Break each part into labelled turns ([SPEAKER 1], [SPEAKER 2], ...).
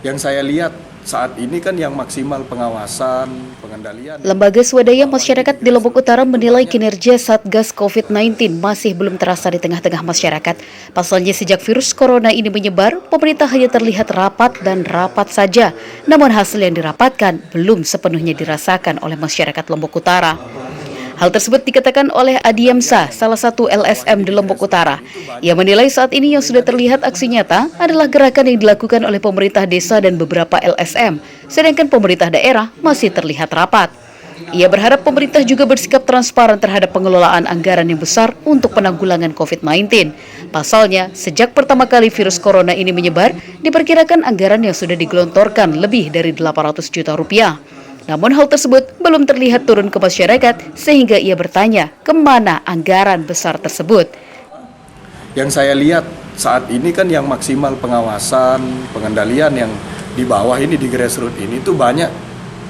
[SPEAKER 1] Yang saya lihat saat ini kan yang maksimal pengawasan, pengendalian.
[SPEAKER 2] Lembaga swadaya masyarakat di Lombok Utara menilai kinerja Satgas COVID-19 masih belum terasa di tengah-tengah masyarakat. Pasalnya sejak virus corona ini menyebar, pemerintah hanya terlihat rapat dan rapat saja. Namun hasil yang dirapatkan belum sepenuhnya dirasakan oleh masyarakat Lombok Utara. Hal tersebut dikatakan oleh Adiamsa, salah satu LSM di Lombok Utara. Ia menilai saat ini yang sudah terlihat aksi nyata adalah gerakan yang dilakukan oleh pemerintah desa dan beberapa LSM, sedangkan pemerintah daerah masih terlihat rapat. Ia berharap pemerintah juga bersikap transparan terhadap pengelolaan anggaran yang besar untuk penanggulangan COVID-19. Pasalnya, sejak pertama kali virus corona ini menyebar, diperkirakan anggaran yang sudah digelontorkan lebih dari 800 juta rupiah. Namun hal tersebut belum terlihat turun ke masyarakat sehingga ia bertanya kemana anggaran besar tersebut.
[SPEAKER 1] Yang saya lihat saat ini kan yang maksimal pengawasan, pengendalian yang di bawah ini di grassroots ini tuh banyak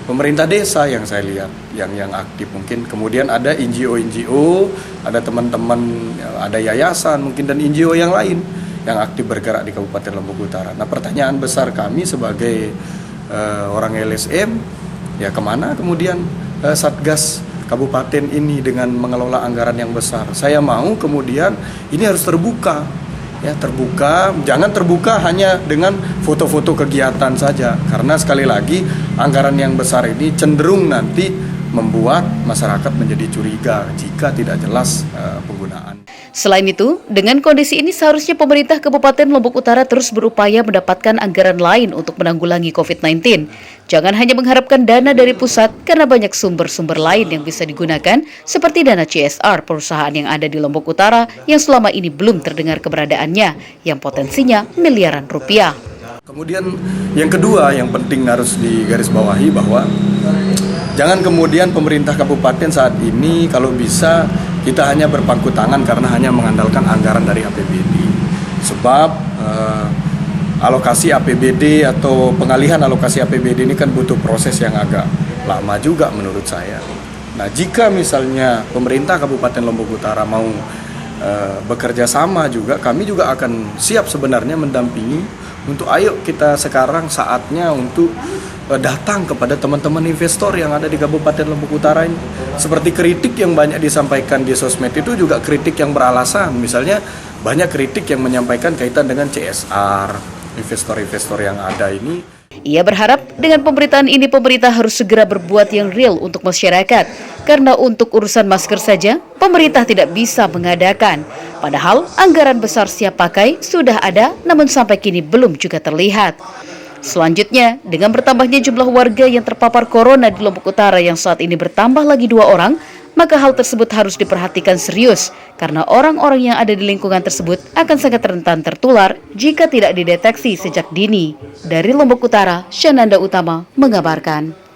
[SPEAKER 1] pemerintah desa yang saya lihat yang aktif mungkin. Kemudian ada NGO, ada teman-teman, ada yayasan mungkin dan NGO yang lain yang aktif bergerak di Kabupaten Lombok Utara. Nah, pertanyaan besar kami sebagai orang LSM, ya kemana kemudian Satgas Kabupaten ini dengan mengelola anggaran yang besar? Saya mau kemudian ini harus terbuka, ya terbuka, jangan terbuka hanya dengan foto-foto kegiatan saja. Karena sekali lagi anggaran yang besar ini cenderung nanti membuat masyarakat menjadi curiga jika tidak jelas penggunaan.
[SPEAKER 2] Selain itu, dengan kondisi ini seharusnya pemerintah Kabupaten Lombok Utara terus berupaya mendapatkan anggaran lain untuk menanggulangi COVID-19. Jangan hanya mengharapkan dana dari pusat karena banyak sumber-sumber lain yang bisa digunakan seperti dana CSR perusahaan yang ada di Lombok Utara yang selama ini belum terdengar keberadaannya yang potensinya miliaran rupiah.
[SPEAKER 1] Kemudian yang kedua yang penting harus digarisbawahi bahwa jangan kemudian pemerintah kabupaten saat ini kalau bisa kita hanya berpangku tangan karena hanya mengandalkan anggaran dari APBD. Sebab alokasi APBD atau pengalihan alokasi APBD ini kan butuh proses yang agak lama juga menurut saya. Nah, jika misalnya pemerintah Kabupaten Lombok Utara mau bekerja sama juga, kami juga akan siap sebenarnya mendampingi untuk ayo kita sekarang saatnya untuk datang kepada teman-teman investor yang ada di Kabupaten Lombok Utara ini. Seperti kritik yang banyak disampaikan di sosmed itu juga kritik yang beralasan. Misalnya banyak kritik yang menyampaikan kaitan dengan CSR, investor-investor yang ada ini.
[SPEAKER 2] Ia berharap dengan pemberitaan ini pemerintah harus segera berbuat yang real untuk masyarakat. Karena untuk urusan masker saja, pemerintah tidak bisa mengadakan. Padahal anggaran besar siap pakai sudah ada, namun sampai kini belum juga terlihat. Selanjutnya, dengan bertambahnya jumlah warga yang terpapar corona di Lombok Utara yang saat ini bertambah lagi 2 orang, maka hal tersebut harus diperhatikan serius karena orang-orang yang ada di lingkungan tersebut akan sangat rentan tertular jika tidak dideteksi sejak dini. Dari Lombok Utara, Syananda Utama mengabarkan.